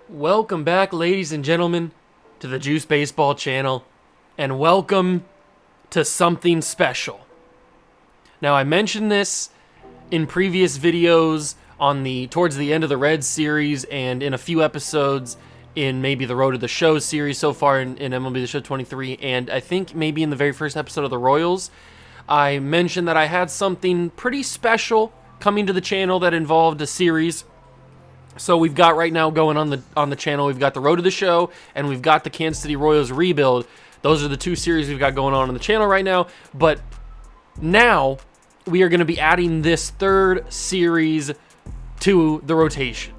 Welcome back, ladies and gentlemen, to the Juice Baseball channel, and welcome to something special. Now, I mentioned this in previous videos towards the end of the Reds series and in a few episodes in maybe the Road to the Show series so far in MLB The Show 23, and I think maybe in the very first episode of the Royals, I mentioned that I had something pretty special coming to the channel that involved a series. So we've got right now going on the channel, we've got the Road to the Show, and we've got the Kansas City Royals Rebuild. Those are the two series we've got going on the channel right now. But now we are going to be adding this third series to the rotation.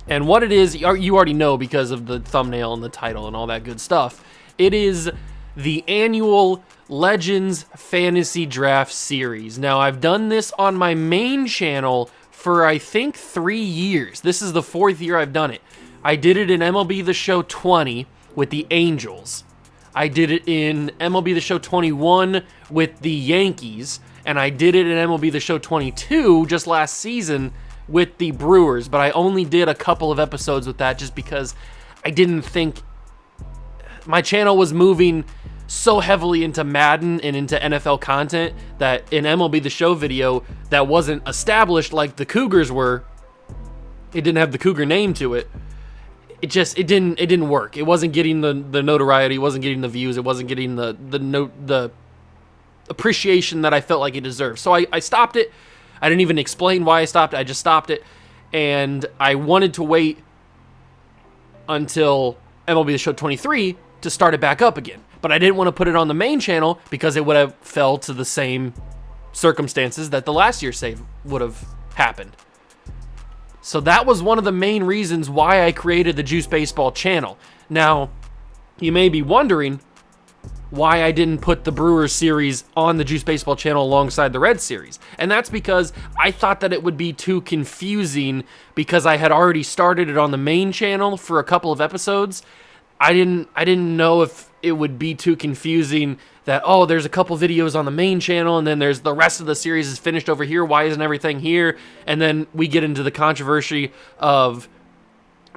And what it is, you already know because of the thumbnail and the title and all that good stuff. It is the annual Legends Fantasy Draft Series. Now, I've done this on my main channel for, I think, 3 years. This is the 4th year I've done it. I did it in MLB The Show 20 with the Angels. I did it in MLB The Show 21 with the Yankees. And I did it in MLB The Show 22 just last season with the Brewers. But I only did a couple of episodes with that just because I didn't think my channel was moving so heavily into Madden and into NFL content that an MLB The Show video that wasn't established like the Cougars were, it didn't have the Cougar name to it. It didn't work. It wasn't getting the notoriety, it wasn't getting the views, it wasn't getting the appreciation that I felt like it deserved. So I stopped it. I didn't even explain why I stopped it. I just stopped it, and I wanted to wait until MLB The Show 23 to start it back up again. But I didn't want to put it on the main channel because it would have fell to the same circumstances that the last year's save would have happened. So that was one of the main reasons why I created the Juice Baseball channel. Now, you may be wondering why I didn't put the Brewers series on the Juice Baseball channel alongside the Reds series. And that's because I thought that it would be too confusing because I had already started it on the main channel for a couple of episodes. I didn't know if it would be too confusing that, oh, there's a couple videos on the main channel and then there's the rest of the series is finished over here. Why isn't everything here? And then we get into the controversy of,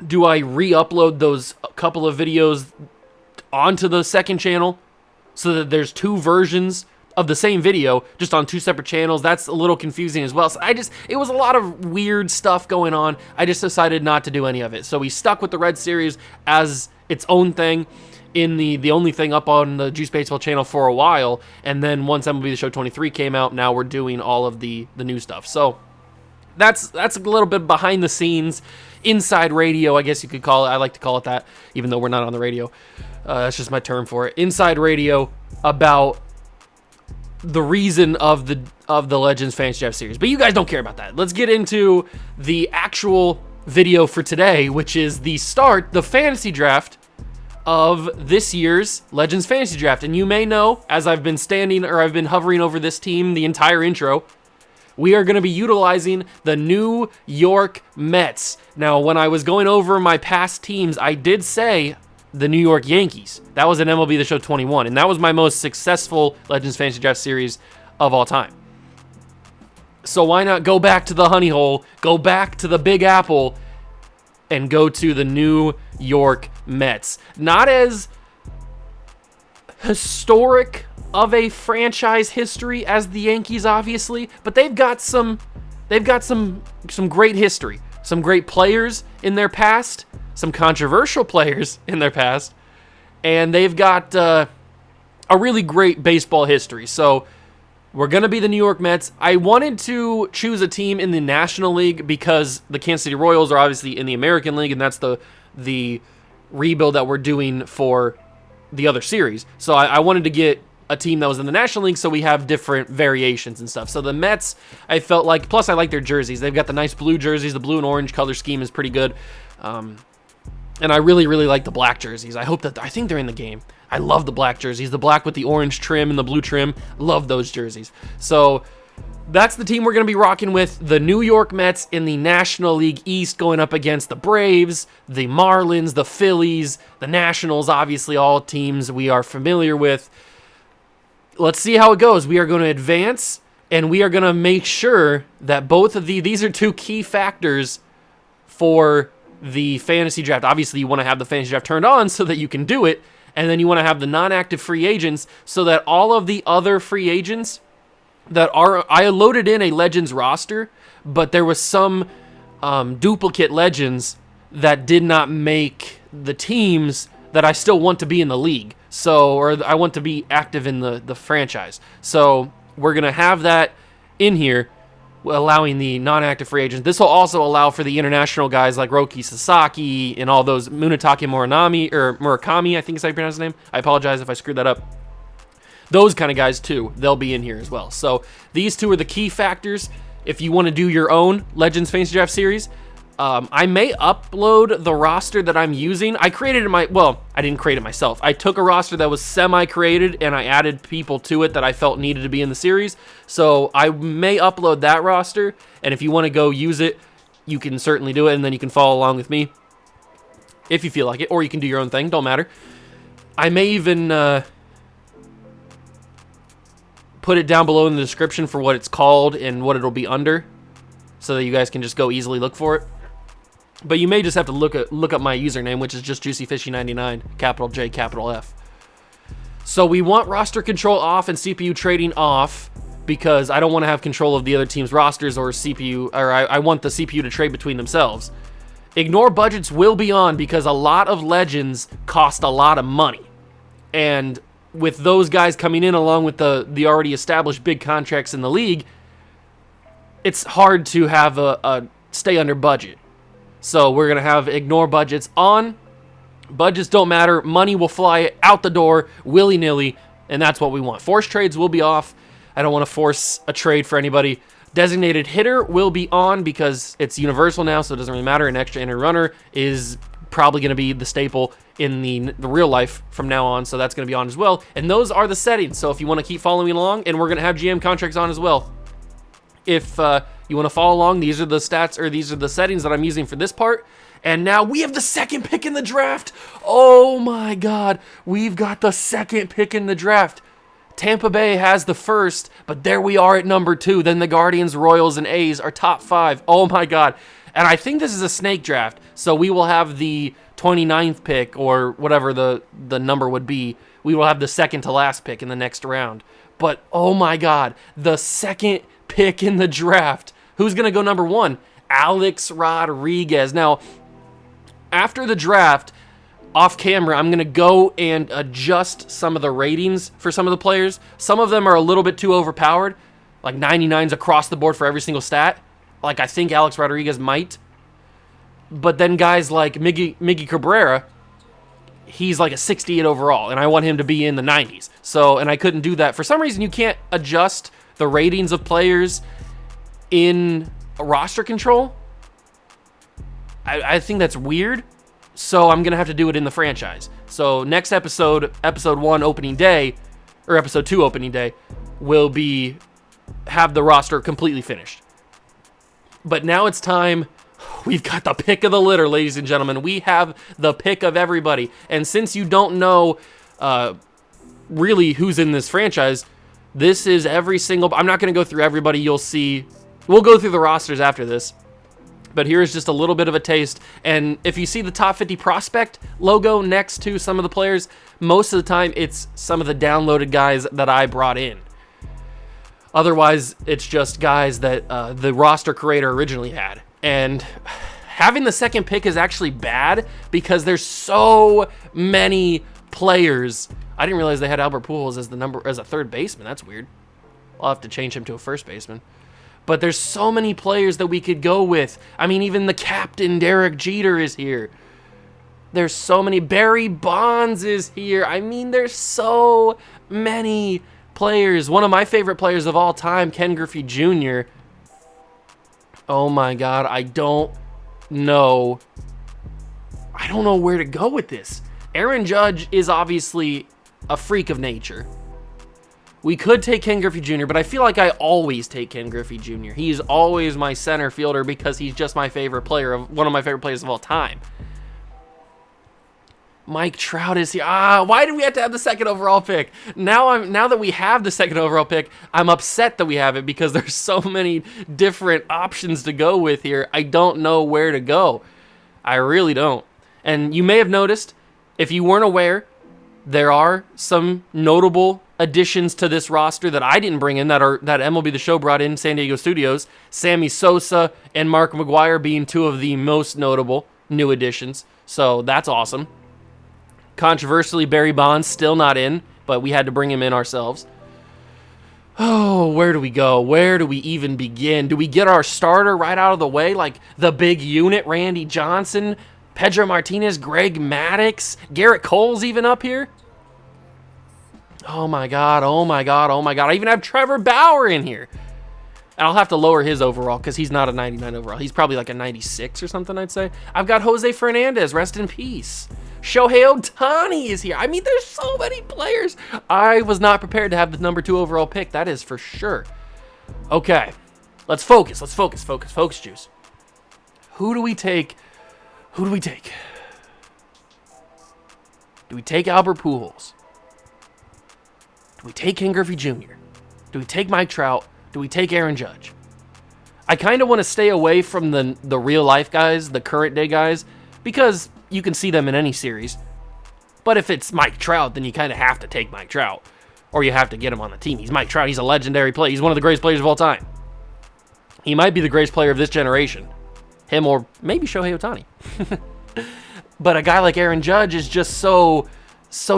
do I re-upload those couple of videos onto the second channel so that there's two versions of the same video just on two separate channels? That's a little confusing as well. So it was a lot of weird stuff going on. I just decided not to do any of it. So we stuck with the Red series as its own thing, in the only thing up on the Juice Baseball channel for a while, and then once MLB The Show 23 came out, now we're doing all of the new stuff. So that's a little bit behind the scenes, inside radio, I guess you could call it. I like to call it that, even though we're not on the radio. That's just my term for it. Inside radio about the reason of the Legends Fantasy Draft Series. But you guys don't care about that. Let's get into the actual video for today, which is the fantasy draft of this year's Legends Fantasy Draft. And you may know, as I've been hovering over this team the entire intro, we are going to be utilizing the New York Mets. Now, when I was going over my past teams, I did say the New York Yankees. That was an MLB The Show 21, and that was my most successful Legends Fantasy Draft series of all time. So why not go back to the honey hole, go back to the Big Apple, and go to the New York Mets? Not as historic of a franchise history as the Yankees, obviously, but they've got some great history, some great players in their past, some controversial players in their past, and they've got a really great baseball history. So we're going to be the New York Mets. I wanted to choose a team in the National League because the Kansas City Royals are obviously in the American League, and that's the rebuild that we're doing for the other series. So I wanted to get a team that was in the National League so we have different variations and stuff. So the Mets, I felt like, plus I like their jerseys. They've got the nice blue jerseys. The blue and orange color scheme is pretty good. And I really, really like the black jerseys. I think they're in the game. I love the black jerseys. The black with the orange trim and the blue trim. Love those jerseys. So that's the team we're going to be rocking with. The New York Mets in the National League East going up against the Braves, the Marlins, the Phillies, the Nationals, obviously all teams we are familiar with. Let's see how it goes. We are going to advance, and we are going to make sure that both of these are two key factors for the fantasy draft. Obviously, you want to have the fantasy draft turned on so that you can do it. And then you want to have the non-active free agents so that all of the other free agents that are... I loaded in a Legends roster, but there was some duplicate Legends that did not make the teams that I still want to be in the league. So, or I want to be active in the franchise. So we're going to have that in here, allowing the non-active free agents. This will also allow for the international guys like Roki Sasaki and all those, Munetake Murakami, I think is how you pronounce his name. I apologize if I screwed that up. Those kind of guys too, they'll be in here as well. So these two are the key factors if you want to do your own Legends Fantasy Draft series. I may upload the roster that I'm using. I created it I didn't create it myself. I took a roster that was semi-created and I added people to it that I felt needed to be in the series. So I may upload that roster, and if you want to go use it, you can certainly do it, and then you can follow along with me if you feel like it, or you can do your own thing, don't matter. I may even put it down below in the description for what it's called and what it'll be under, so that you guys can just go easily look for it. But you may just have to look up my username, which is just JuicyFishy99, capital J, capital F. So we want roster control off and CPU trading off because I don't want to have control of the other team's rosters or CPU, or I want the CPU to trade between themselves. Ignore budgets will be on because a lot of Legends cost a lot of money. And with those guys coming in along with the already established big contracts in the league, it's hard to have a stay under budget. So we're going to have ignore budgets on. Budgets don't matter. Money will fly out the door willy-nilly, and that's what we want. Forced trades will be off. I don't want to force a trade for anybody. Designated hitter will be on because it's universal now, so it doesn't really matter. An extra inner runner is probably going to be the staple in the real life from now on, so that's going to be on as well. And those are the settings, so if you want to keep following along, and we're going to have GM contracts on as well. If you want to follow along, these are the stats, or these are the settings that I'm using for this part. And now we have the second pick in the draft. Oh my God, we've got the second pick in the draft. Tampa Bay has the first, but there we are at number 2. Then the Guardians, Royals, and A's are top 5. Oh my God. And I think this is a snake draft, so we will have the 29th pick, or whatever the number would be. We will have the second to last pick in the next round. But oh my God, the second pick in the draft. Who's going to go number 1? Alex Rodriguez. Now, after the draft, off camera, I'm going to go and adjust some of the ratings for some of the players. Some of them are a little bit too overpowered, like 99s across the board for every single stat. Like I think Alex Rodriguez might. But then guys like Miggy Cabrera, he's like a 68 overall, and I want him to be in the 90s. So, and I couldn't do that. For some reason, you can't adjust the ratings of players in roster control. I think that's weird. So I'm going to have to do it in the franchise. So next episode 1 opening day, or episode 2 opening day, will have the roster completely finished. But now it's time. We've got the pick of the litter, ladies and gentlemen. We have the pick of everybody. And since you don't know really who's in this franchise, this is every single... I'm not going to go through everybody. You'll see. We'll go through the rosters after this. But here's just a little bit of a taste. And if you see the top 50 prospect logo next to some of the players, most of the time it's some of the downloaded guys that I brought in. Otherwise, it's just guys that the roster creator originally had. And having the second pick is actually bad because there's so many players. I didn't realize they had Albert Pujols as a third baseman. That's weird. I'll have to change him to a first baseman. But there's so many players that we could go with. I mean, even the captain, Derek Jeter, is here. There's so many. Barry Bonds is here. I mean, there's so many players. One of my favorite players of all time, Ken Griffey Jr. Oh my God, I don't know where to go with this. Aaron Judge is obviously a freak of nature. We could take Ken Griffey Jr., but I feel like I always take Ken Griffey Jr. He's always my center fielder because he's just my favorite player, one of my favorite players of all time. Mike Trout is here. Why did we have to have the second overall pick? Now that we have the second overall pick, I'm upset that we have it because there's so many different options to go with here. I don't know where to go. I really don't. And you may have noticed, if you weren't aware, there are some notable additions to this roster that I didn't bring in that MLB The Show brought in San Diego Studios. Sammy Sosa and Mark McGwire being two of the most notable new additions. So that's awesome. Controversially, Barry Bonds still not in, but we had to bring him in ourselves. Oh, where do we go? Where do we even begin? Do we get our starter right out of the way? Like the big unit, Randy Johnson, Pedro Martinez, Greg Maddux, Garrett Cole's even up here? Oh my God, oh my God, oh my God. I even have Trevor Bauer in here. And I'll have to lower his overall because he's not a 99 overall. He's probably like a 96 or something, I'd say. I've got Jose Fernandez, rest in peace. Shohei Ohtani is here. I mean, there's so many players. I was not prepared to have the number 2 overall pick. That is for sure. Okay, let's focus. Let's focus, juice. Who do we take? Who do we take? Do we take Albert Pujols? Do we take Ken Griffey Jr.? Do we take Mike Trout? Do we take Aaron Judge? I kind of want to stay away from the real life guys, the current day guys, because you can see them in any series. But if it's Mike Trout, then you kind of have to take Mike Trout, or you have to get him on the team. He's Mike Trout. He's a legendary player. He's one of the greatest players of all time. He might be the greatest player of this generation. Him or maybe Shohei Ohtani. But a guy like Aaron Judge is just so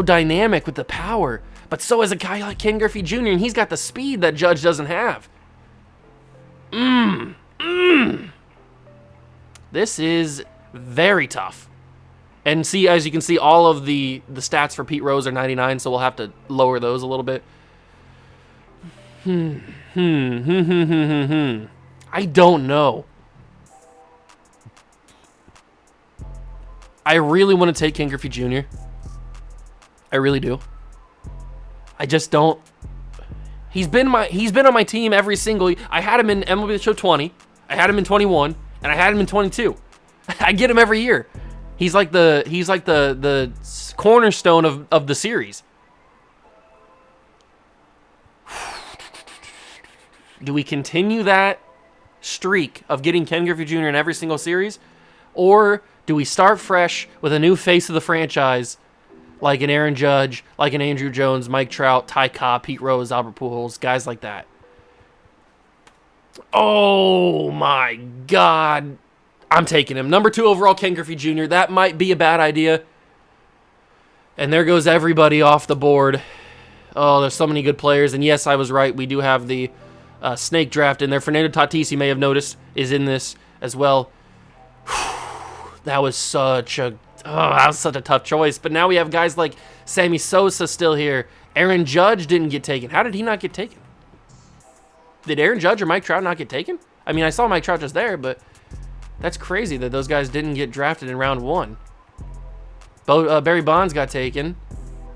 dynamic with the power. But so is a guy like Ken Griffey Jr., and he's got the speed that Judge doesn't have. This is very tough. And see, as you can see, all of the stats for Pete Rose are 99, so we'll have to lower those a little bit. I don't know. I really want to take Ken Griffey Jr. I really do. I just don't. He's been on my team every single. I had him in MLB The Show 20. I had him in 21, and I had him in 22. I get him every year. He's like the cornerstone of the series. Do we continue that streak of getting Ken Griffey Jr. in every single series, or do we start fresh with a new face of the franchise? Like an Aaron Judge, like an Andrew Jones, Mike Trout, Ty Cobb, Pete Rose, Albert Pujols, guys like that. Oh my God. I'm taking him. Number 2 overall, Ken Griffey Jr. That might be a bad idea. And there goes everybody off the board. Oh, there's so many good players. And yes, I was right. We do have the snake draft in there. Fernando Tatis, you may have noticed, is in this as well. That was such a tough choice. But now we have guys like Sammy Sosa still here. Aaron Judge didn't get taken. How did he not get taken? Did Aaron Judge or Mike Trout not get taken? I mean, I saw Mike Trout just there, but that's crazy that those guys didn't get drafted in round 1. Barry Bonds got taken.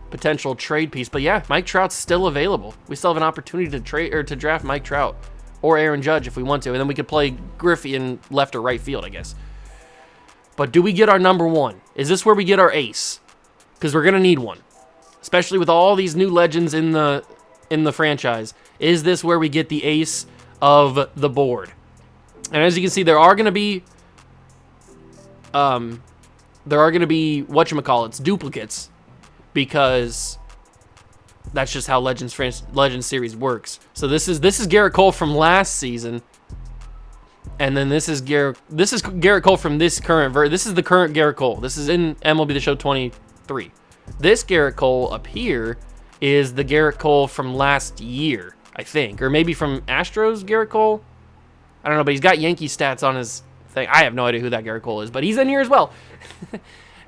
Potential trade piece. But yeah, Mike Trout's still available. We still have an opportunity to trade or to draft Mike Trout or Aaron Judge if we want to. And then we could play Griffey in left or right field, I guess. But do we get our number 1? Is this where we get our ace? Because we're going to need one. Especially with all these new legends in the franchise. Is this where we get the ace of the board? And as you can see, there are going to be whatchamacallits, duplicates, because that's just how Legends series works. So this is Garrett Cole from last season. And then this is Garrett Cole from this current This is the current Garrett Cole. This is in MLB The Show 23. This Garrett Cole up here is the Garrett Cole from last year, I think. Or maybe from Astros Garrett Cole. I don't know, but he's got Yankee stats on his thing. I have no idea who that Garrett Cole is, but he's in here as well.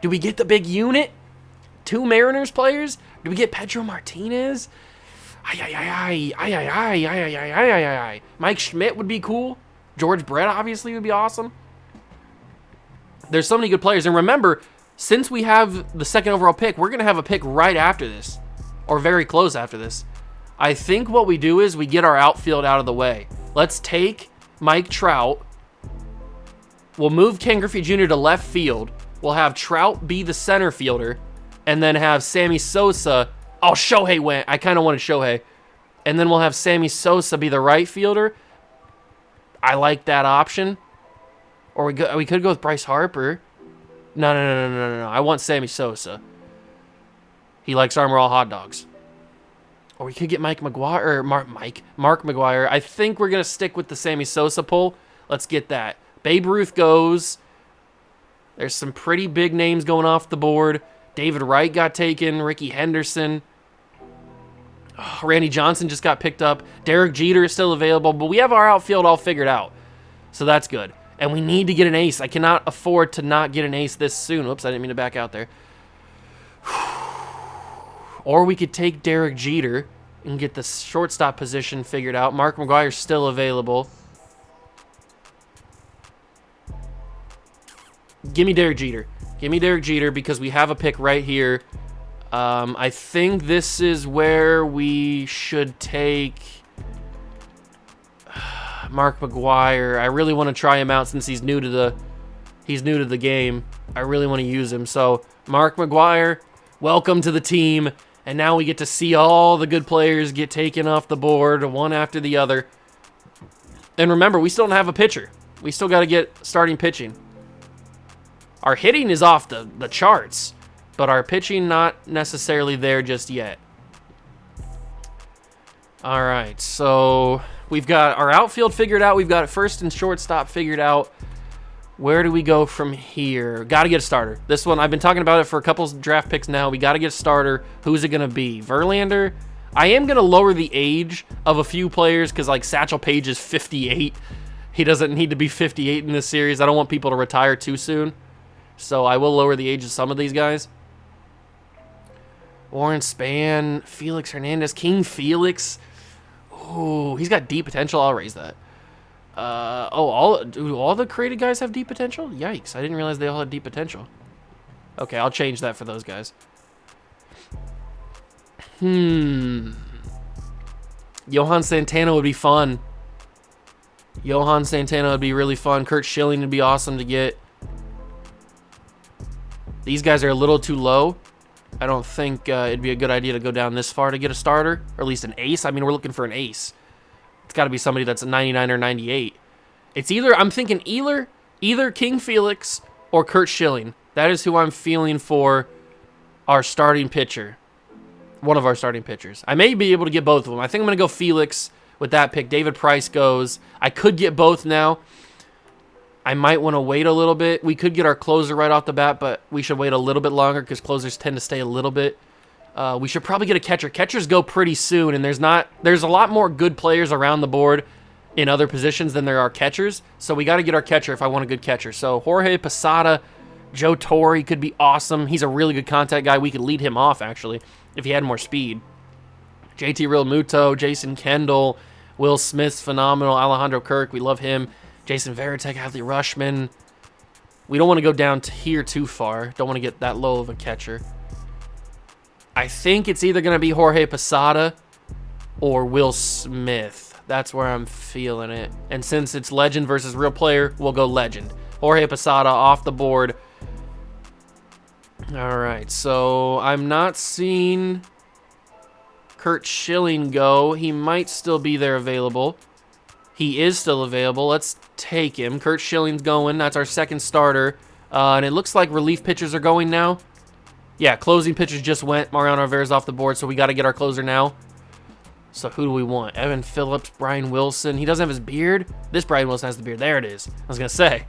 Do we get the big unit? 2 Mariners players? Do we get Pedro Martinez? Mike Schmidt would be cool. George Brett obviously would be awesome. There's so many good players. And remember, since we have the 2nd overall pick, we're going to have a pick right after this. Or very close after this. I think what we do is we get our outfield out of the way. Let's take Mike Trout. We'll move Ken Griffey Jr. to left field. We'll have Trout be the center fielder. And then have Sammy Sosa. Oh, Shohei went. I kind of wanted Shohei. And then we'll have Sammy Sosa be the right fielder. I like that option. Or we could go with Bryce Harper. No. I want Sammy Sosa. He likes Armor All hot dogs. Or we could get Mark McGwire. I think we're going to stick with the Sammy Sosa pull. Let's get that. Babe Ruth goes. There's some pretty big names going off the board. David Wright got taken. Ricky Henderson. Oh, Randy Johnson just got picked up. Derek Jeter is still available. But we have our outfield all figured out. So that's good. And we need to get an ace. I cannot afford to not get an ace this soon. Oops, I didn't mean to back out there. Or we could take Derek Jeter and get the shortstop position figured out. Mark McGwire's still available. Give me Derek Jeter. Give me Derek Jeter because we have a pick right here. I think this is where we should take Mark McGwire. I really want to try him out since he's new to the game. I really want to use him. So Mark McGwire, welcome to the team. And now we get to see all the good players get taken off the board one after the other. And remember, we still don't have a pitcher. We still got to get starting pitching. Our hitting is off the charts, but our pitching not necessarily there just yet. All right, so we've got our outfield figured out. We've got first and shortstop figured out. Where do we go from here? Got to get a starter. This one, I've been talking about it for a couple draft picks now. We got to get a starter. Who's it going to be? Verlander? I am going to lower the age of a few players because, like, Satchel Paige is 58. He doesn't need to be 58 in this series. I don't want people to retire too soon. So I will lower the age of some of these guys. Warren Span, Felix Hernandez, King Felix. Ooh, he's got deep potential. I'll raise that. Do all the created guys have deep potential? Yikes, I didn't realize they all had deep potential. Okay, I'll change that for those guys. Johan Santana would be fun. Johan Santana would be really fun. Kurt Schilling would be awesome to get. These guys are a little too low. I don't think it'd be a good idea to go down this far to get a starter, or at least an ace. I mean, we're looking for an ace. It's got to be somebody that's a 99 or 98. It's either, I'm thinking either King Felix or Kurt Schilling. That is who I'm feeling for our starting pitcher. One of our starting pitchers. I may be able to get both of them. I think I'm going to go Felix with that pick. David Price goes. I could get both now. I might want to wait a little bit. We could get our closer right off the bat, but we should wait a little bit longer because closers tend to stay a little bit. We should probably get a catcher. Catchers go pretty soon, and there's a lot more good players around the board in other positions than there are catchers. So we got to get our catcher if I want a good catcher. So Jorge Posada, Joe Torre could be awesome. He's a really good contact guy. We could lead him off, actually, if he had more speed. JT Realmuto, Jason Kendall, Will Smith's phenomenal. Alejandro Kirk, we love him. Jason Varitek, Adley Rushman. We don't want to go down to here too far. Don't want to get that low of a catcher. I think it's either going to be Jorge Posada or Will Smith. That's where I'm feeling it. And since it's legend versus real player, we'll go legend. Jorge Posada off the board. All right, so I'm not seeing Kurt Schilling go. He might still be there available. He is still available. Let's take him. Kurt Schilling's going. That's our second starter. And it looks like relief pitchers are going now. Yeah, closing pitchers just went. Mariano Rivera's off the board, so we got to get our closer now. So who do we want? Evan Phillips, Brian Wilson. He doesn't have his beard. This Brian Wilson has the beard. There it is. I was going to say.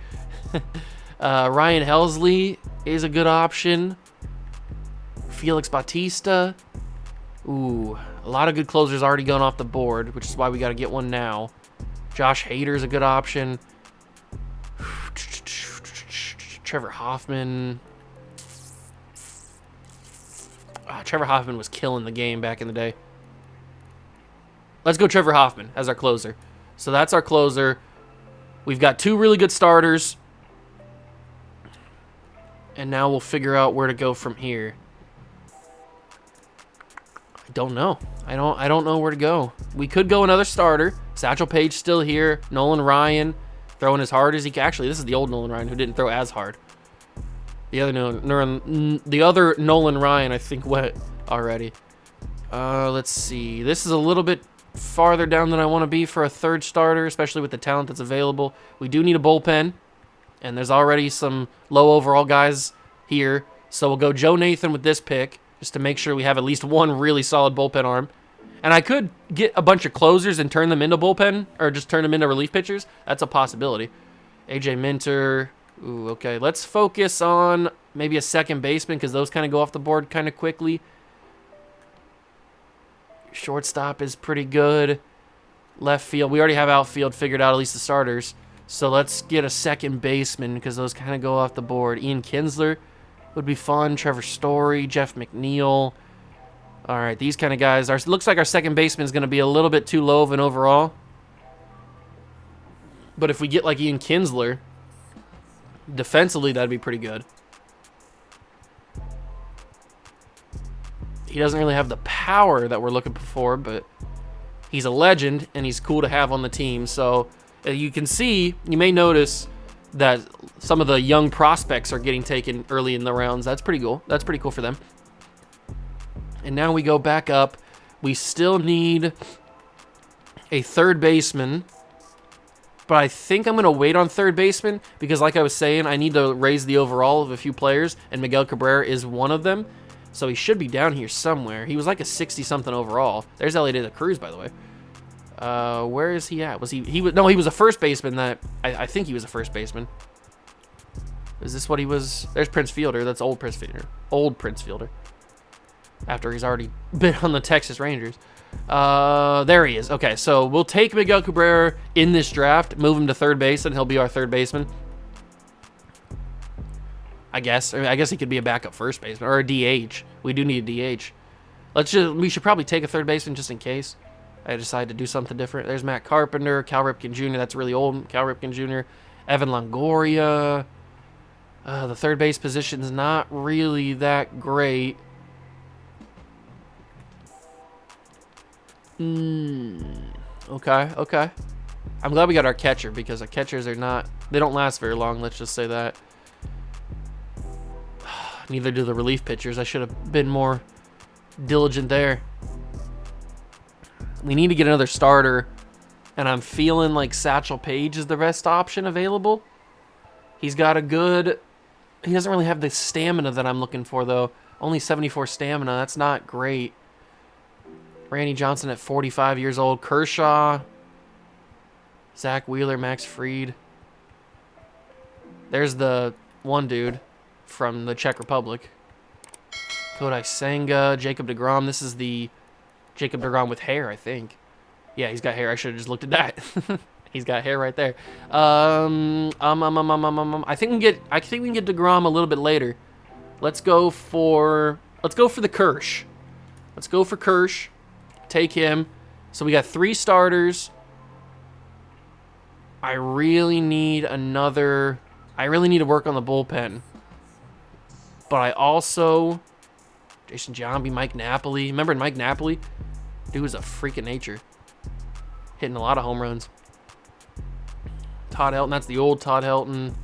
Ryan Helsley is a good option. Felix Bautista. Ooh, a lot of good closers already going off the board, which is why we got to get one now. Josh Hader's a good option. Trevor Hoffman. Trevor Hoffman was killing the game back in the day. Let's go Trevor Hoffman as our closer. So that's our closer. We've got two really good starters. And now we'll figure out where to go from here. I don't know. I don't know where to go. We could go another starter. Satchel Paige still here. Nolan Ryan throwing as hard as he can. Actually, this is the old Nolan Ryan who didn't throw as hard. The other Nolan Ryan, I think, went already. Let's see. This is a little bit farther down than I want to be for a third starter, especially with the talent that's available. We do need a bullpen, and there's already some low overall guys here. So we'll go Joe Nathan with this pick just to make sure we have at least one really solid bullpen arm. And I could get a bunch of closers and turn them into bullpen or just turn them into relief pitchers. That's a possibility. AJ Minter. Ooh, okay. Let's focus on maybe a second baseman because those kind of go off the board kind of quickly. Shortstop is pretty good. Left field. We already have outfield figured out, at least the starters. So let's get a second baseman because those kind of go off the board. Ian Kinsler would be fun. Trevor Story, Jeff McNeil. All right, these kind of guys. Looks like our second baseman is going to be a little bit too low of an overall. But if we get like Ian Kinsler, defensively, that'd be pretty good. He doesn't really have the power that we're looking for, but he's a legend, and he's cool to have on the team. So you can see, you may notice that some of the young prospects are getting taken early in the rounds. That's pretty cool. That's pretty cool for them. And now we go back up. We still need a third baseman, but I think I'm going to wait on third baseman because, like I was saying, I need to raise the overall of a few players, and Miguel Cabrera is one of them. So he should be down here somewhere. He was like a 60-something overall. There's Elliot De La Cruz, by the way. Where is he at? He was a first baseman. I think he was a first baseman. Is this what he was? There's Prince Fielder. That's old Prince Fielder. Old Prince Fielder. After he's already been on the Texas Rangers. There he is. Okay, so we'll take Miguel Cabrera in this draft, move him to third base, and he'll be our third baseman. I guess he could be a backup first baseman or a DH. We do need a DH. We should probably take a third baseman just in case I decide to do something different. There's Matt Carpenter, Cal Ripken Jr. That's really old. Cal Ripken Jr. Evan Longoria. The third base position's not really that great. Okay. I'm glad we got our catcher because our catchers they don't last very long. Let's just say that. Neither do the relief pitchers. I should have been more diligent there. We need to get another starter, and I'm feeling like Satchel Paige is the best option available. He doesn't really have the stamina that I'm looking for, though. Only 74 stamina. That's not great. Randy Johnson at 45 years old. Kershaw. Zach Wheeler, Max Fried. There's the one dude from the Czech Republic. Kodai Senga, Jacob deGrom. This is the Jacob deGrom with hair, I think. Yeah, he's got hair. I should have just looked at that. He's got hair right there. I think we can get deGrom a little bit later. Let's go for the Kirsch. Let's go for Kirsch. Take him. So we got 3 starters. I really need to work on the bullpen. But I also... Jason Giambi, Mike Napoli. Remember Mike Napoli? Dude was a freak of nature. Hitting a lot of home runs. Todd Helton. That's the old Todd Helton.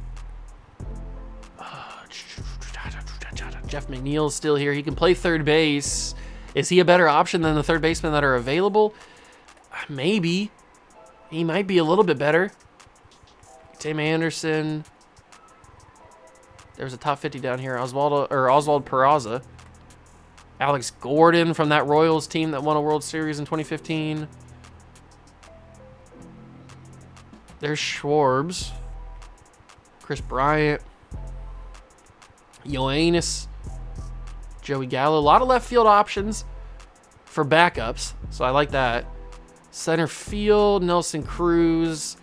Jeff McNeil's still here. He can play third base. Is he a better option than the third basemen that are available? Maybe. He might be a little bit better. Tim Anderson. There's a top 50 down here. Oswald Peraza. Alex Gordon from that Royals team that won a World Series in 2015. There's Schwarbs. Chris Bryant. Ioannis. Joey Gallo. A lot of left field options for backups, so I like that. Center field, Nelson Cruz.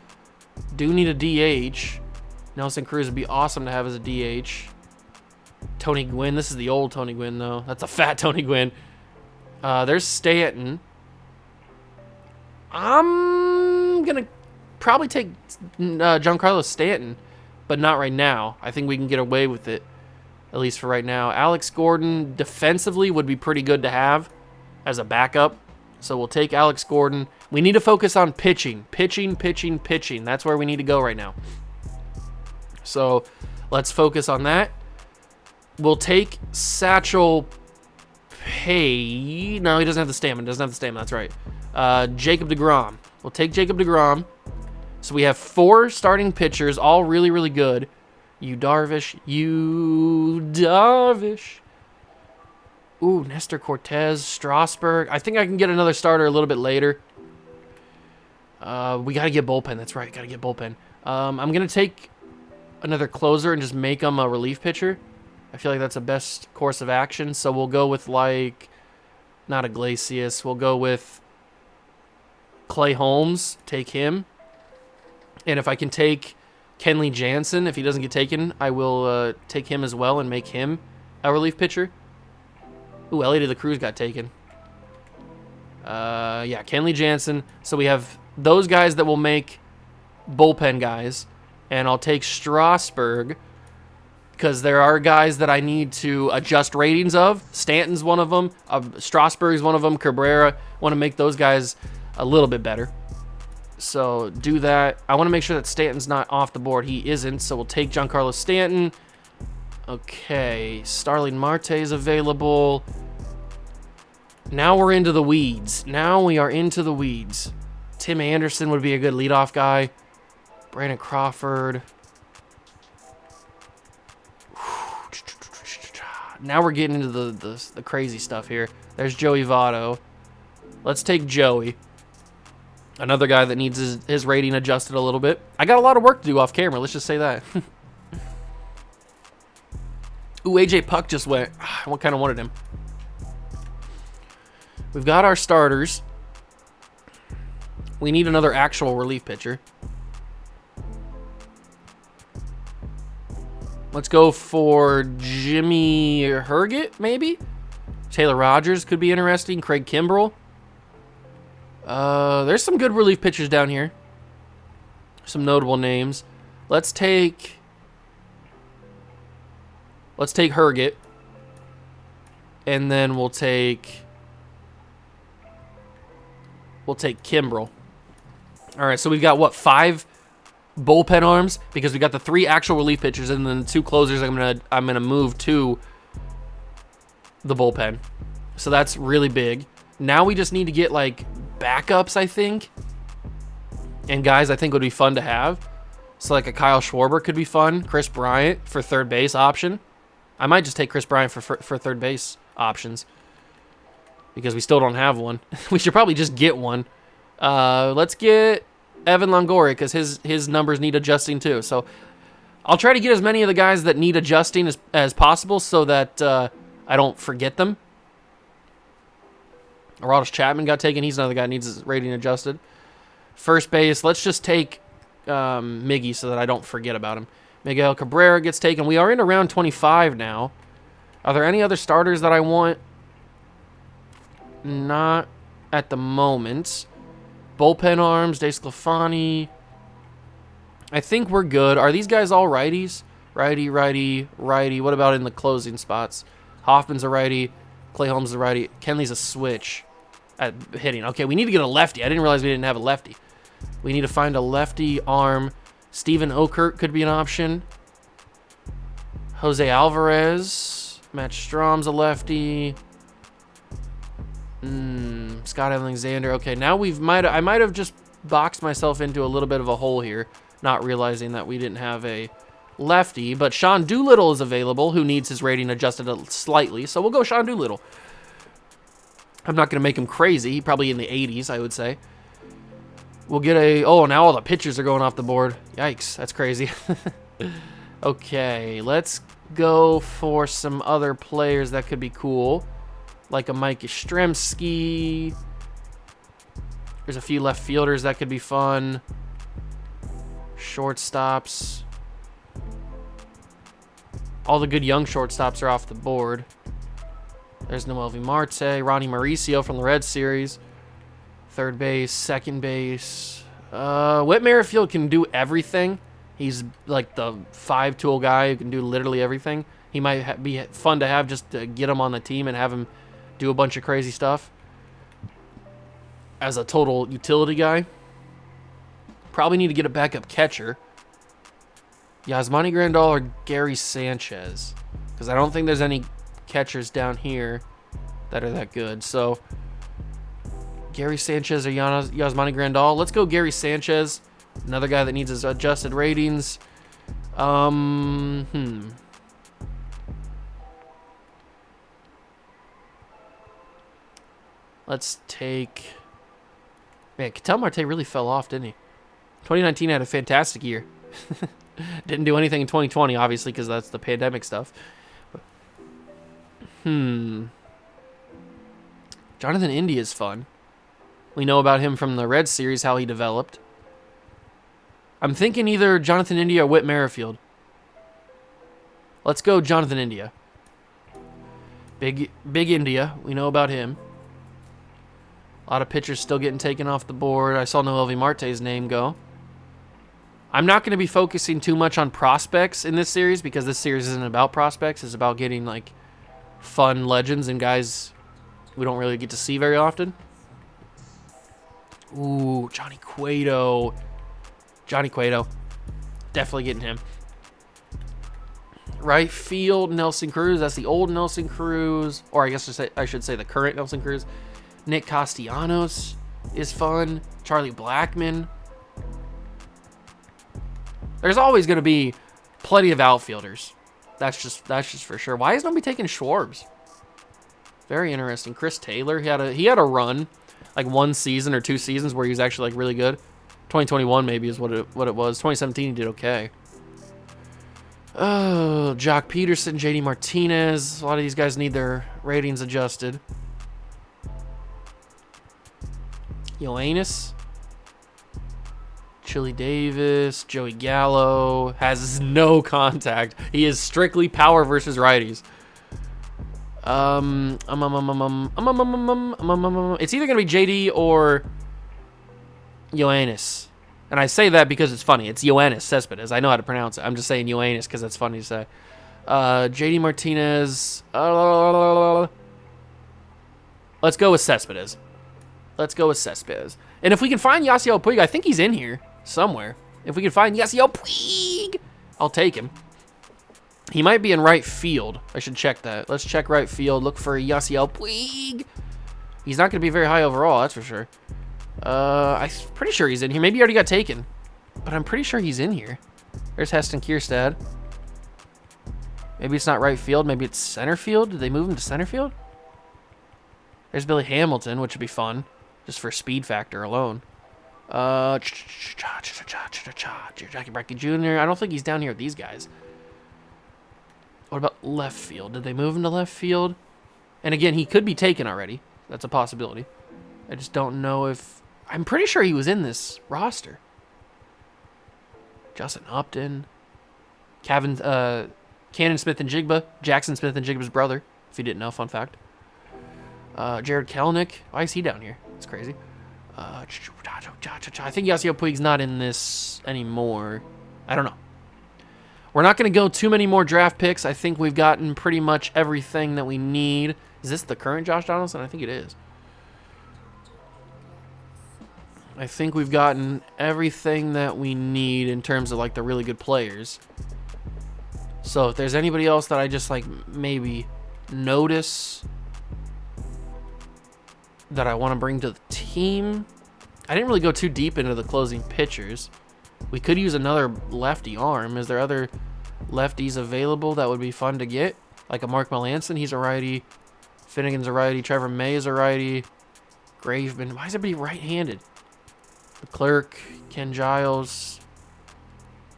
Do need a DH. Nelson Cruz would be awesome to have as a DH. Tony Gwynn. This is the old Tony Gwynn, though. That's a fat Tony Gwynn. There's Stanton. I'm going to probably take Giancarlo Stanton, but not right now. I think we can get away with it, at least for right now. Alex Gordon defensively would be pretty good to have as a backup. So we'll take Alex Gordon. We need to focus on pitching. Pitching. That's where we need to go right now. So let's focus on that. We'll take Satchel Paige. No, he doesn't have the stamina. That's right. Jacob deGrom. We'll take Jacob deGrom. So we have 4 starting pitchers, all really, really good. You Darvish. You Darvish. Ooh, Nestor Cortez, Strasburg. I think I can get another starter a little bit later. We got to get bullpen. That's right. Got to get bullpen. I'm going to take another closer and just make him a relief pitcher. I feel like that's the best course of action. So we'll go with, like, not Iglesias. We'll go with Clay Holmes. Take him. And if I can take Kenley Jansen, if he doesn't get taken, I will take him as well and make him a relief pitcher. Ooh, Elliot de la Cruz got taken. Yeah, Kenley Jansen. So we have those guys that will make bullpen guys. And I'll take Strasburg because there are guys that I need to adjust ratings of. Stanton's one of them. Strasburg's one of them. Cabrera. Want to make those guys a little bit better. So do that. I want to make sure that Stanton's not off the board. He isn't. So we'll take Giancarlo Stanton. Okay. Starling Marte is available. Now we're into the weeds. Now we are into the weeds. Tim Anderson would be a good leadoff guy. Brandon Crawford. Now we're getting into the crazy stuff here. There's Joey Votto. Let's take Joey. Another guy that needs his rating adjusted a little bit. I got a lot of work to do off camera. Let's just say that. Ooh, AJ Puck just went. I kind of wanted him. We've got our starters. We need another actual relief pitcher. Let's go for Jimmy Herget, maybe? Taylor Rogers could be interesting. Craig Kimbrell. There's some good relief pitchers down here. Some notable names. Let's take Herget. And then we'll take Kimbrell. All right, so we've got, what, 5 bullpen arms? Because we got the 3 actual relief pitchers and then the 2 closers I'm gonna move to the bullpen. So that's really big. Now we just need to get, like, backups, I think. And guys I think would be fun to have. So, like, a Kyle Schwarber could be fun. Chris Bryant for third base option. I might just take Chris Bryant for third base options. Because we still don't have one. We should probably just get one. Let's get Evan Longoria because his numbers need adjusting too. So I'll try to get as many of the guys that need adjusting as possible so that I don't forget them. Aroldis Chapman got taken. He's another guy that needs his rating adjusted. First base, let's just take Miggy so that I don't forget about him. Miguel Cabrera gets taken. We are in around 25 now. Are there any other starters that I want? Not at the moment. Bullpen arms, DeSclafani. I think we're good. Are these guys all righties? Righty, righty, righty. What about in the closing spots? Hoffman's a righty. Clay Holmes is a righty. Kenley's a switch at hitting. Okay, we need to get a lefty. I didn't realize we didn't have a lefty. We need to find a lefty arm. Steven Okert could be an option. Jose Alvarez. Matt Strom's a lefty. Scott Alexander. Okay, now I might have just boxed myself into a little bit of a hole here, not realizing that we didn't have a lefty. But Sean Doolittle is available, who needs his rating adjusted slightly. So we'll go Sean Doolittle. I'm not going to make him crazy. Probably in the 80s, I would say. We'll get oh, now all the pitchers are going off the board. Yikes, that's crazy. Okay, let's go for some other players that could be cool. Like a Mike Yastrzemski. There's a few left fielders that could be fun. Shortstops. All the good young shortstops are off the board. There's Noelvi Marte. Ronnie Mauricio from the Red Series. Third base, second base. Whit Merrifield can do everything. He's like the 5-tool guy who can do literally everything. He might be fun to have just to get him on the team and have him do a bunch of crazy stuff as a total utility guy. Probably need to get a backup catcher. Yasmani Grandal or Gary Sanchez, because I don't think there's any catchers down here that are that good. So Gary Sanchez or Yasmani Grandal. Let's go Gary Sanchez, another guy that needs his adjusted ratings. Hmm. Let's take... Man, Ketel Marte really fell off, didn't he? 2019 had a fantastic year. Didn't do anything in 2020, obviously, because that's the pandemic stuff. But, Jonathan India is fun. We know about him from the Red Series, how he developed. I'm thinking either Jonathan India or Whit Merrifield. Let's go Jonathan India. Big India. We know about him. A lot of pitchers still getting taken off the board. I saw Noelvi Marte's name go. I'm not going to be focusing too much on prospects in this series because this series isn't about prospects. It's about getting like fun legends and guys we don't really get to see very often. Ooh, Johnny Cueto. Definitely getting him. Right field, Nelson Cruz. That's the old Nelson Cruz. Or I guess I should say the current Nelson Cruz. Nick Castellanos is fun. Charlie Blackmon. There's always going to be plenty of outfielders. That's just for sure. Why is nobody taking Schwarbs? Very interesting. Chris Taylor, he had a run, like 1 season or 2 seasons where he was actually like really good. 2021 maybe is what it was. 2017 he did okay. Oh, Jock Peterson, JD Martinez. A lot of these guys need their ratings adjusted. Ioannis. Chili Davis, Joey Gallo has no contact. He is strictly power versus righties. It's either gonna be JD or Ioannis, and I say that because it's funny. It's Ioannis Cespedes. I know how to pronounce it. I'm just saying Ioannis because that's funny to say. JD Martinez. Let's go with Cespedes. And if we can find Yasiel Puig, I think he's in here somewhere. If we can find Yasiel Puig, I'll take him. He might be in right field. I should check that. Let's check right field. Look for Yasiel Puig. He's not going to be very high overall, that's for sure. I'm pretty sure he's in here. Maybe he already got taken, but I'm pretty sure he's in here. There's Heston Kierstad. Maybe it's not right field. Maybe it's center field. Did they move him to center field? There's Billy Hamilton, which would be fun, just for speed factor alone. Jackie Bradley Jr. I don't think he's down here with these guys. What about left field? Did they move him to left field? And again, he could be taken already. That's a possibility. I just don't know if... I'm pretty sure he was in this roster. Justin Upton. Cannon Smith and Jigba. Jackson Smith and Jigba's brother, if you didn't know, fun fact. Jared Kelenic. Why is he down here? It's crazy. I think Yasiel Puig's not in this anymore. I don't know. We're not going to go too many more draft picks. I think we've gotten pretty much everything that we need. Is this the current Josh Donaldson? I think it is. I think we've gotten everything that we need in terms of like the really good players. So if there's anybody else that I just like maybe notice that I want to bring to the team. I didn't really go too deep into the closing pitchers. We could use another lefty arm. Is there other lefties available that would be fun to get? Like a Mark Melancon, he's a righty. Finnegan's a righty. Trevor May is a righty. Graveman. Why is everybody right-handed? Leclerc, Ken Giles,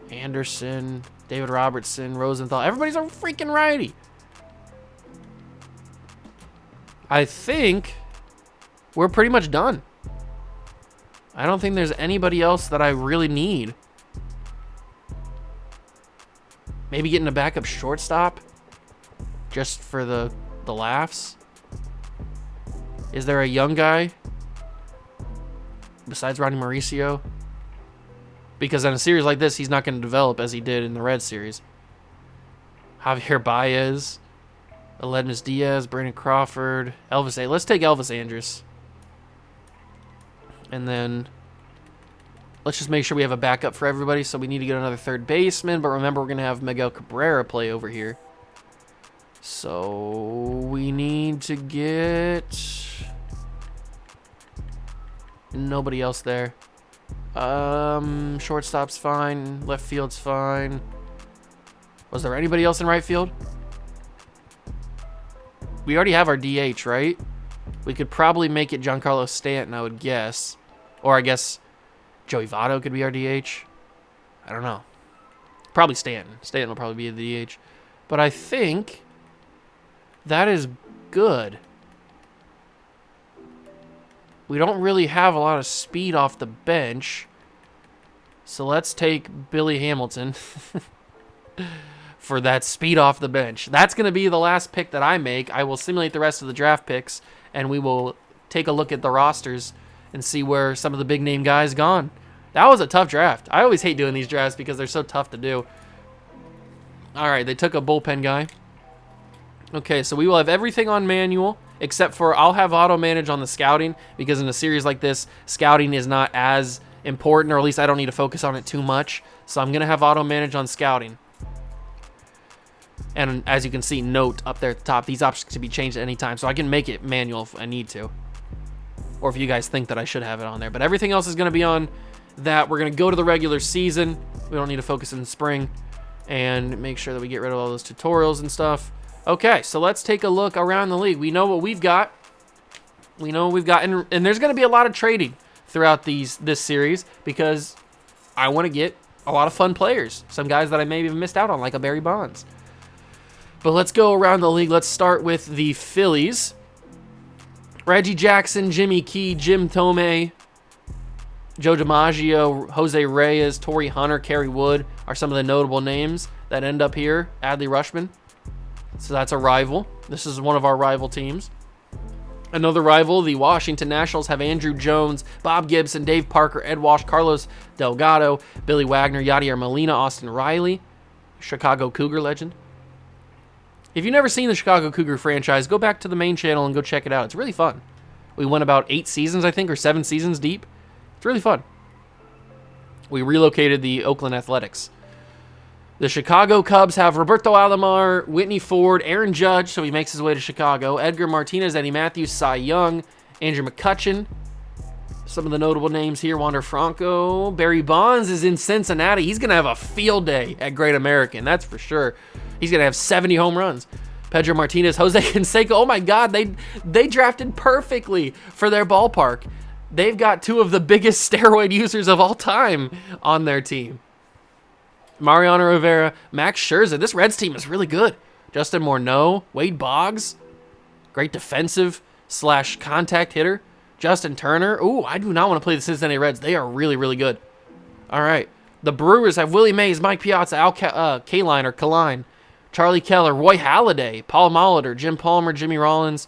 Anderson, David Robertson, Rosenthal. Everybody's a freaking righty. I think we're pretty much done. I don't think there's anybody else that I really need. Maybe getting a backup shortstop just for the laughs. Is there a young guy besides Ronnie Mauricio? Because in a series like this, he's not going to develop as he did in the Red Series. Javier Baez, Aledmus Diaz, Brandon Crawford, Elvis A. Let's take Elvis Andrus. And then let's just make sure we have a backup for everybody. So we need to get another third baseman. But remember, we're going to have Miguel Cabrera play over here. So we need to get nobody else there. Shortstop's fine. Left field's fine. Was there anybody else in right field? We already have our DH, right? We could probably make it Giancarlo Stanton, I would guess. Or I guess Joey Votto could be our DH. I don't know. Probably Stanton. Stanton will probably be the DH. But I think that is good. We don't really have a lot of speed off the bench. So let's take Billy Hamilton for that speed off the bench. That's going to be the last pick that I make. I will simulate the rest of the draft picks, and we will take a look at the rosters and see where some of the big name guys gone. That was a tough draft. I always hate doing these drafts because they're so tough to do. All right, they took a bullpen guy. Okay, so we will have everything on manual, except for I'll have auto manage on the scouting, because in a series like this, scouting is not as important, or at least I don't need to focus on it too much. So I'm going to have auto manage on scouting. And as you can see, note up there at the top, these options can be changed at any time, so I can make it manual if I need to. Or if you guys think that I should have it on there. But everything else is going to be on that. We're going to go to the regular season. We don't need to focus in the spring. And make sure that we get rid of all those tutorials and stuff. Okay, so let's take a look around the league. We know what we've got. We know what we've got. And there's going to be a lot of trading throughout this series, because I want to get a lot of fun players. Some guys that I maybe have missed out on, like a Barry Bonds. But let's go around the league. Let's start with the Phillies. Reggie Jackson, Jimmy Key, Jim Thome, Joe DiMaggio, Jose Reyes, Torrey Hunter, Kerry Wood are some of the notable names that end up here. Adley Rutschman. So that's a rival. This is one of our rival teams. Another rival, the Washington Nationals, have Andrew Jones, Bob Gibson, Dave Parker, Ed Walsh, Carlos Delgado, Billy Wagner, Yadier Molina, Austin Riley, Chicago Cougar legend. If you've never seen the Chicago Cougar franchise, go back to the main channel and go check it out. It's really fun. We went about 8 seasons, I think, or 7 seasons deep. It's really fun. We relocated the Oakland Athletics. The Chicago Cubs have Roberto Alomar, Whitney Ford, Aaron Judge, so he makes his way to Chicago, Edgar Martinez, Eddie Matthews, Cy Young, Andrew McCutchen. Some of the notable names here: Wander Franco. Barry Bonds is in Cincinnati. He's going to have a field day at Great American, that's for sure. He's going to have 70 home runs. Pedro Martinez, Jose Canseco. Oh my God, they drafted perfectly for their ballpark. They've got 2 of the biggest steroid users of all time on their team. Mariano Rivera, Max Scherzer. This Reds team is really good. Justin Morneau, Wade Boggs, great defensive / contact hitter. Justin Turner. Ooh, I do not want to play the Cincinnati Reds. They are really, really good. All right. The Brewers have Willie Mays, Mike Piazza, Al Kaline or Kaline, Charlie Keller, Roy Halladay, Paul Molitor, Jim Palmer, Jimmy Rollins,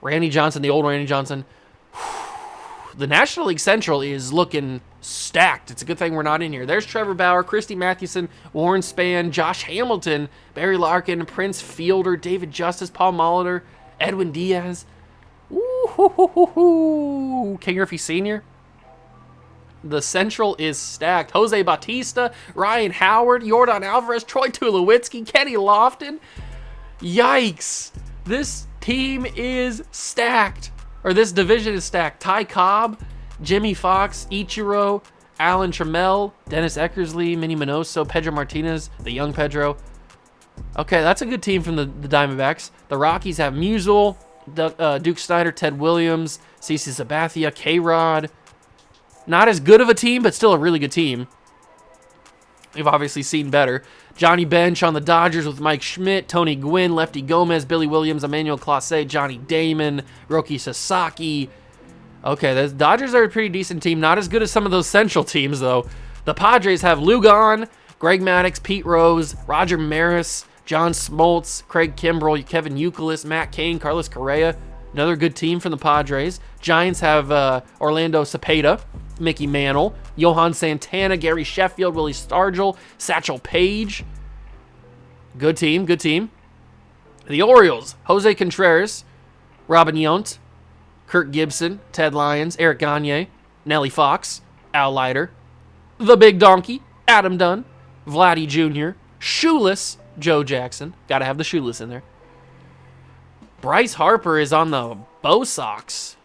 Randy Johnson, the old Randy Johnson. The National League Central is looking stacked. It's a good thing we're not in here. There's Trevor Bauer, Christy Mathewson, Warren Spahn, Josh Hamilton, Barry Larkin, Prince Fielder, David Justice, Paul Molitor, Edwin Diaz. Ooh, King Griffey Sr. The Central is stacked. Jose Bautista, Ryan Howard, Yordan Alvarez, Troy Tulowitzki, Kenny Lofton. Yikes. This team is stacked. Or this division is stacked. Ty Cobb, Jimmy Fox, Ichiro, Alan Trammell, Dennis Eckersley, Minnie Minoso, Pedro Martinez, the young Pedro. Okay, that's a good team from the Diamondbacks. The Rockies have Musial, Duke Snyder, Ted Williams, CeCe Sabathia, K-Rod. Not as good of a team, but still a really good team. We've obviously seen better. Johnny Bench on the Dodgers with Mike Schmidt, Tony Gwynn, Lefty Gomez, Billy Williams, Emmanuel Clase, Johnny Damon, Roki Sasaki. Okay, the Dodgers are a pretty decent team. Not as good as some of those Central teams, though. The Padres have Lugon, Greg Maddux, Pete Rose, Roger Maris, John Smoltz, Craig Kimbrell, Kevin Youkilis, Matt Cain, Carlos Correa. Another good team from the Padres. Giants have Orlando Cepeda, Mickey Mantle, Johan Santana, Gary Sheffield, Willie Stargell, Satchel Paige. Good team, good team. The Orioles, Jose Contreras, Robin Yount, Kirk Gibson, Ted Lyons, Eric Gagne, Nellie Fox, Al Leiter, the Big Donkey, Adam Dunn, Vladdy Jr., Shoeless, Joe Jackson. Got to have the Shoeless in there. Bryce Harper is on the Bo Sox.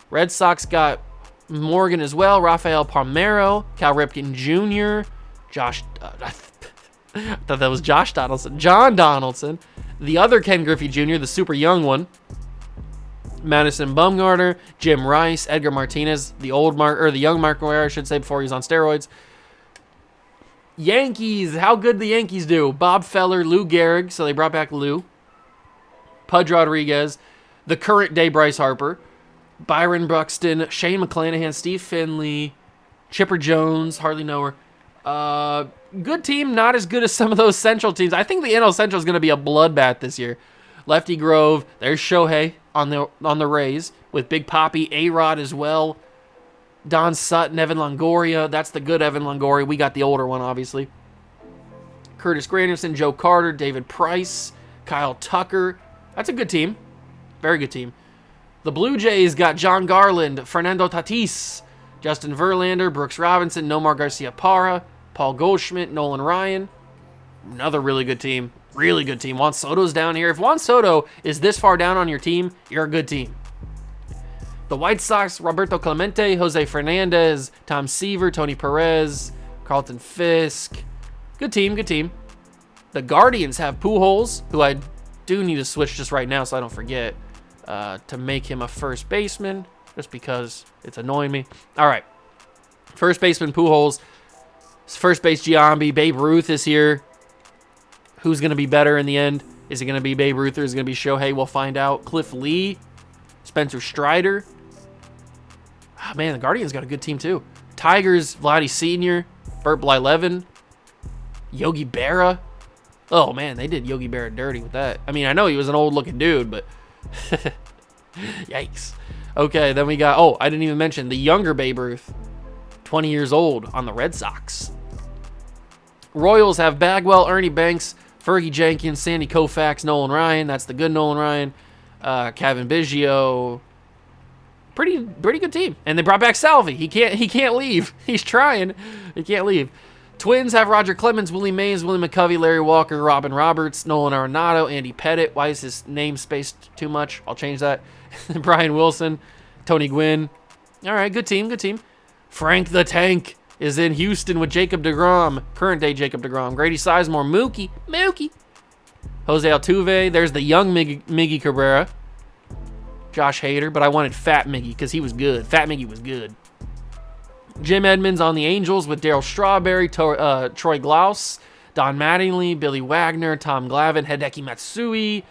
Red Sox got Morgan as well, Rafael Palmeiro, Cal Ripken Jr., Josh, I thought that was Josh Donaldson. John Donaldson. The other Ken Griffey Jr., the super young one. Madison Bumgarner, Jim Rice, Edgar Martinez, the young Mark McGwire, I should say, before he was on steroids. Yankees, how good the Yankees do. Bob Feller, Lou Gehrig, so they brought back Lou. Pudge Rodriguez, the current day Bryce Harper, Byron Buxton, Shane McClanahan, Steve Finley, Chipper Jones, hardly know her. Good team, not as good as some of those Central teams. I think the NL Central is going to be a bloodbath this year. Lefty Grove, there's Shohei on the Rays with Big Papi, A-Rod as well. Don Sutton, Evan Longoria. That's the good Evan Longoria. We got the older one, obviously. Curtis Granderson, Joe Carter, David Price, Kyle Tucker. That's a good team. Very good team. The Blue Jays got John Garland, Fernando Tatis, Justin Verlander, Brooks Robinson, Nomar Garcia-Parra, Paul Goldschmidt, Nolan Ryan. Another really good team. Really good team. Juan Soto's down here. If Juan Soto is this far down on your team, you're a good team. The White Sox, Roberto Clemente, Jose Fernandez, Tom Seaver, Tony Perez, Carlton Fisk. Good team, good team. The Guardians have Pujols, who I do need to switch just right now so I don't forget to make him a first baseman, just because it's annoying me. All right. First baseman Pujols. First base Giambi. Babe Ruth is here. Who's going to be better in the end? Is it going to be Babe Ruth or is it going to be Shohei? We'll find out. Cliff Lee. Spencer Strider. Oh, man, the Guardians got a good team, too. Tigers, Vladdy Sr., Bert Blyleven, Yogi Berra. Oh, man, they did Yogi Berra dirty with that. I mean, I know he was an old-looking dude, but yikes. Okay, then we got, I didn't even mention the younger Babe Ruth, 20 years old on the Red Sox. Royals have Bagwell, Ernie Banks, Fergie Jenkins, Sandy Koufax, Nolan Ryan. That's the good Nolan Ryan. Kevin Biggio. Pretty good team. And they brought back Salvi. He can't leave. He's trying. He can't leave. Twins have Roger Clemens, Willie Mays, Willie McCovey, Larry Walker, Robin Roberts, Nolan Arenado, Andy Pettit. Why is his name spaced too much? I'll change that. Brian Wilson, Tony Gwynn. All right, good team, good team. Frank the Tank is in Houston with Jacob deGrom, current day Jacob deGrom. Grady Sizemore, Mookie. Jose Altuve. There's the young Miggy Cabrera. Josh Hader, but I wanted Fat Miggy because he was good. Fat Miggy was good. Jim Edmonds on the Angels with Darryl Strawberry, Troy Glaus, Don Mattingly, Billy Wagner, Tom Glavine, Hideki Matsui.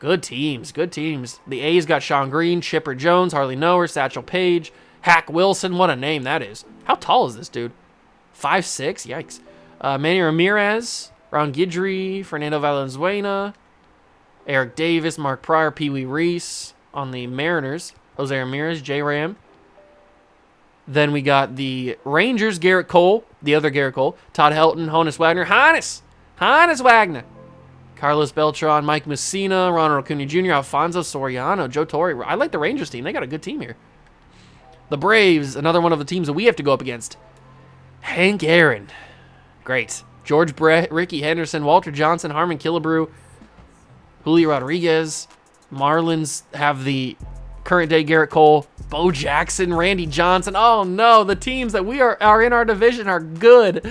Good teams, good teams. The A's got Sean Green, Chipper Jones, Harley Noer, Satchel Paige, Hack Wilson. What a name that is. How tall is this dude? 5'6"? Yikes. Manny Ramirez, Ron Guidry, Fernando Valenzuela, Eric Davis, Mark Pryor, Pee Wee Reese on the Mariners, Jose Ramirez, J-Ram. Then we got the Rangers, Garrett Cole, the other Garrett Cole, Todd Helton, Honus Wagner, Hannes Wagner, Carlos Beltran, Mike Messina, Ronald Acuna Jr., Alfonso Soriano, Joe Torre. I like the Rangers team. They got a good team here. The Braves, another one of the teams that we have to go up against. Hank Aaron. Great. George Brett, Ricky Henderson, Walter Johnson, Harmon Killebrew, Julio Rodriguez. Marlins have the current day Garrett Cole, Bo Jackson, Randy Johnson. Oh no, the teams that we are in our division are good.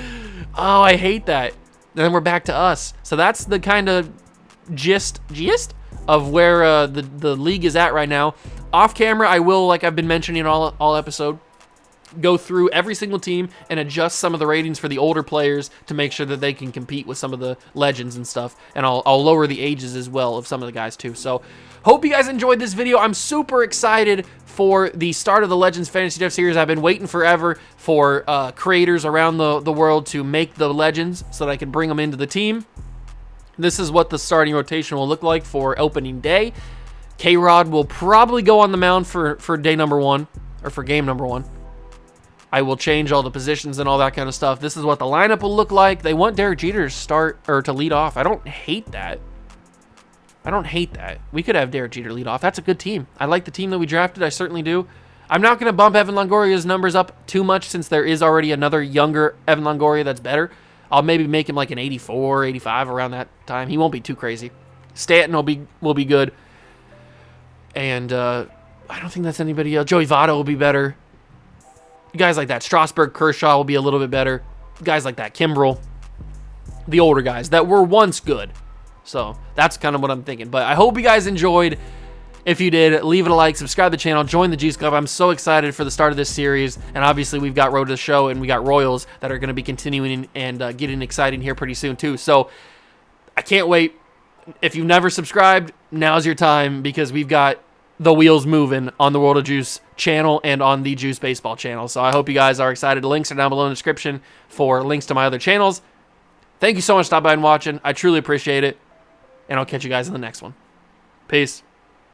Oh, I hate that. And then we're back to us. So that's the kind of gist of where the league is at right now. Off camera, I will, like I've been mentioning all episode, go through every single team and adjust some of the ratings for the older players to make sure that they can compete with some of the legends and stuff. And I'll lower the ages as well of some of the guys too. So hope you guys enjoyed this video. I'm super excited for the start of the Legends Fantasy Draft Series. I've been waiting forever for creators around the world to make the Legends so that I can bring them into the team. This is what the starting rotation will look like for opening day. K-Rod will probably go on the mound for day number 1, or for game number 1. I will change all the positions and all that kind of stuff. This is what the lineup will look like. They want Derek Jeter to start, or to lead off. I don't hate that. We could have Derek Jeter lead off. That's a good team. I like the team that we drafted. I certainly do. I'm not going to bump Evan Longoria's numbers up too much since there is already another younger Evan Longoria that's better. I'll maybe make him like an 84, 85 around that time. He won't be too crazy. Stanton will be good. And I don't think that's anybody else. Joey Votto will be better. Guys like that. Strasburg, Kershaw will be a little bit better. Guys like that. Kimbrel. the older guys that were once good. So that's kind of what I'm thinking. But I hope you guys enjoyed. If you did, leave it a like, subscribe to the channel, join the Juice Club. I'm so excited for the start of this series. And obviously, we've got Road to the Show and we got Royals that are going to be continuing and getting exciting here pretty soon, too. So I can't wait. If you've never subscribed, now's your time because we've got the wheels moving on the World of Juice channel and on the Juice Baseball channel. So I hope you guys are excited. Links are down below in the description for links to my other channels. Thank you so much for stopping by and watching. I truly appreciate it. And I'll catch you guys in the next one. Peace.